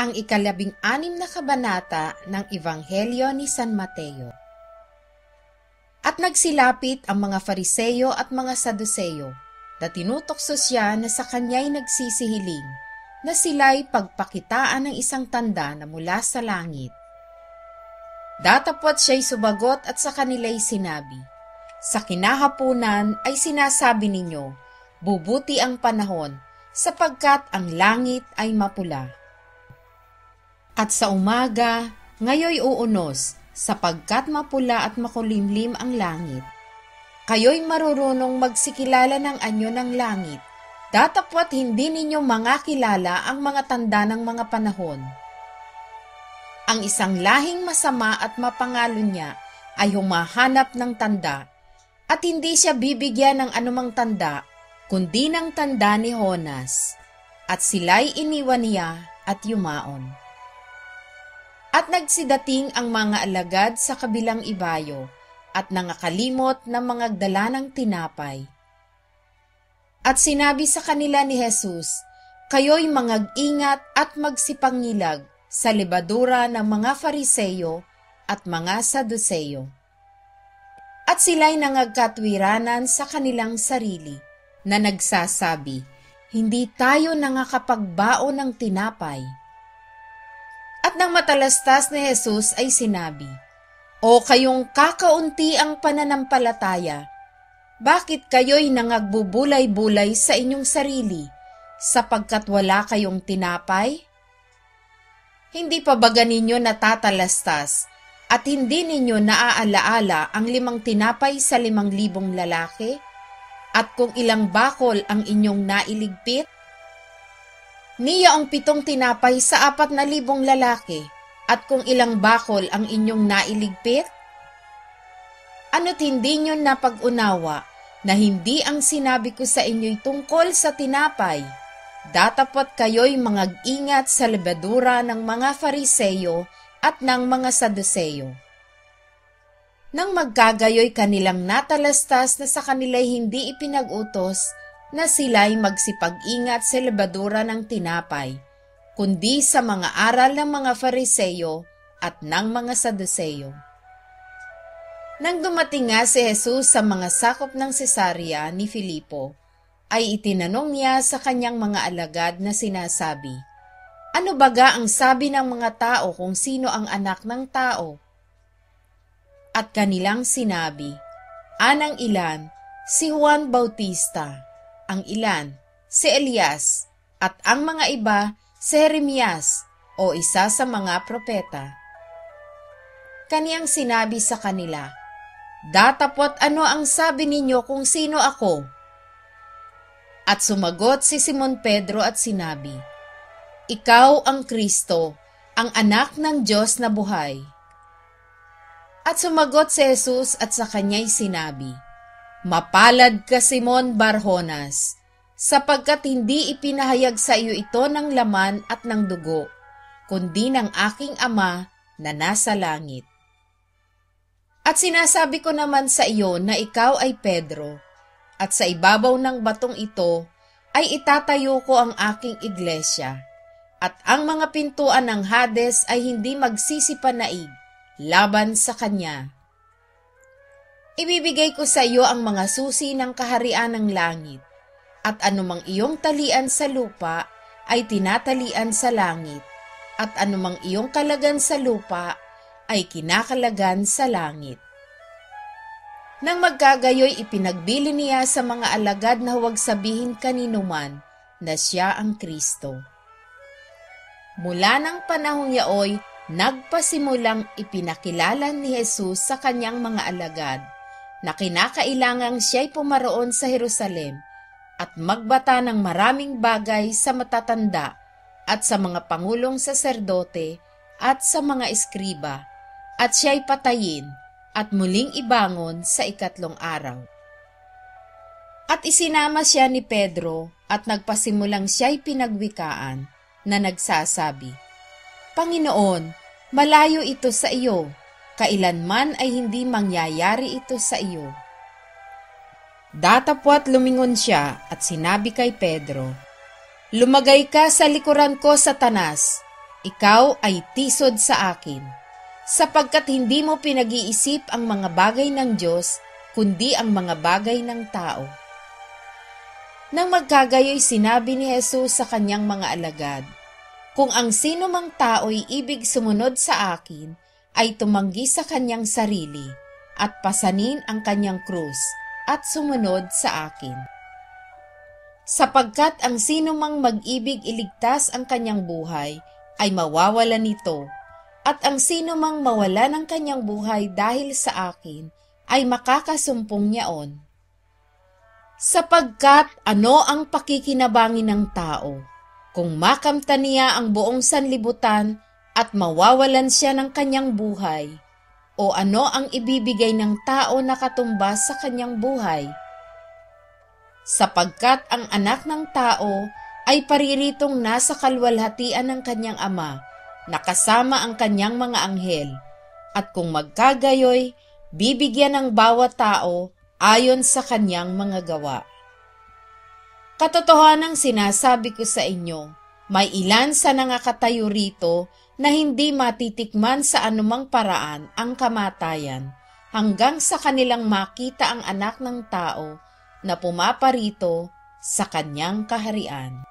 ang 16 na kabanata ng Ebanghelyo ni San Mateo. At nagsilapit ang mga Fariseyo at mga Saduseyo, na tinutokso siya na sa kanya'y nagsisihiling, na sila'y pagpakitaan ng isang tanda na mula sa langit. Datapwat siya'y sumagot at sa kanila'y sinabi, "Sa kinahapunan ay sinasabi ninyo, bubuti ang panahon, sapagkat ang langit ay mapula. At sa umaga, ngayoy uunos, sapagkat mapula at makulimlim ang langit. Kayo'y marurunong magsikilala ng anyo ng langit, datapwat hindi ninyo mangakilala ang mga tanda ng mga panahon. Ang isang lahing masama at mapangalo niya ay humahanap ng tanda, at hindi siya bibigyan ng anumang tanda, kundi ng tanda ni Jonas, at sila'y iniwan niya at yumaon. At nagsidating ang mga alagad sa kabilang ibayo, at nangakalimot na mga dala ng tinapay. At sinabi sa kanila ni Jesus, "Kayo'y mangag-ingat at magsipangilag sa lebadura ng mga Fariseyo at mga Saduseyo." At sila'y nangagkatwiranan sa kanilang sarili, na nagsasabi, "Hindi tayo nangakapagbaon ng tinapay." At nang matalastas ni Jesus ay sinabi, "O kayong kakaunti ang pananampalataya, bakit kayo'y nangagbubulay-bulay sa inyong sarili, sapagkat wala kayong tinapay? Hindi pa ba ganinyo natatalastas, at hindi ninyo naaalaala ang 5 tinapay sa 5,000 lalaki? At kung ilang bakol ang inyong nailigpit? Niyaong 7 tinapay sa 4,000 lalaki, at kung ilang bakol ang inyong nailigpit? Ano't hindi nyo napag-unawa na hindi ang sinabi ko sa inyo'y tungkol sa tinapay? Datapwat kayo'y mangag-ingat sa lebadura ng mga Fariseyo at ng mga Saduseyo." Nang magkagayoy kanilang natalastas na sa kanila'y hindi ipinag-utos na sila'y magsipag-ingat sa lebadura ng tinapay, kundi sa mga aral ng mga Fariseyo at ng mga Saduseyo. Nang dumating nga si Jesus sa mga sakop ng Cesarea ni Filipo, ay itinanong niya sa kanyang mga alagad na sinasabi, "Ano baga ang sabi ng mga tao kung sino ang anak ng tao?" At kanilang sinabi, "Anang ilan, si Juan Bautista, ang ilan, si Elias, at ang mga iba, si Jeremias o isa sa mga propeta." Kaniyang sinabi sa kanila, "Datapwat ano ang sabi ninyo kung sino ako?" At sumagot si Simon Pedro at sinabi, "Ikaw ang Kristo, ang anak ng Diyos na buhay." At sumagot si Jesus at sa kanya'y sinabi, "Mapalad ka, Simon Bar-Jonas, sapagkat hindi ipinahayag sa iyo ito ng laman at ng dugo, kundi ng aking Ama na nasa langit. At sinasabi ko naman sa iyo na ikaw ay Pedro, at sa ibabaw ng batong ito ay itatayo ko ang aking iglesia, at ang mga pintuan ng Hades ay hindi magsisipanaig laban sa kanya. Ibibigay ko sa iyo ang mga susi ng kaharian ng langit, at anumang iyong talian sa lupa ay tinatalian sa langit, at anumang iyong kalagan sa lupa ay kinakalagan sa langit." Nang magkagayoy ipinagbili niya sa mga alagad na huwag sabihin kanino man na siya ang Kristo. Mula ng panahong yaoy, nagpasimulang ipinakilala ni Jesus sa kanyang mga alagad na kinakailangang siya'y pumaroon sa Jerusalem at magbata ng maraming bagay sa matatanda at sa mga pangulong saserdote at sa mga eskriba, at siya'y patayin at muling ibangon sa 3 araw. At isinama siya ni Pedro at nagpasimulang siya'y pinagwikaan na nagsasabi, "Panginoon, malayo ito sa iyo, kailanman ay hindi mangyayari ito sa iyo." Datapwat lumingon siya at sinabi kay Pedro, "Lumagay ka sa likuran ko, Satanas, ikaw ay tisod sa akin, sapagkat hindi mo pinag-iisip ang mga bagay ng Diyos, kundi ang mga bagay ng tao. Nang magkagayoy sinabi ni Jesus sa kanyang mga alagad, kung ang sino mang tao'y ibig sumunod sa akin, ay tumanggi sa kanyang sarili, at pasanin ang kanyang krus, at sumunod sa akin. Sapagkat ang sino mang mag-ibig iligtas ang kanyang buhay, ay mawawala nito, at ang sino mang mawala ng kanyang buhay dahil sa akin, ay makakasumpong niyaon. Sapagkat ano ang pakikinabangin ng tao, kung makamtan niya ang buong sanlibutan at mawawalan siya ng kanyang buhay, o ano ang ibibigay ng tao na katumbas sa kanyang buhay? Sapagkat ang anak ng tao ay pariritong nasa kalwalhatian ng kanyang ama, nakasama ang kanyang mga anghel, at kung magkagayoy, bibigyan ng bawat tao ayon sa kanyang mga gawa. Katotohanang sinasabi ko sa inyo, may ilan sa nangakatayo rito na hindi matitikman sa anumang paraan ang kamatayan, hanggang sa kanilang makita ang anak ng tao na pumaparito sa kanyang kaharian.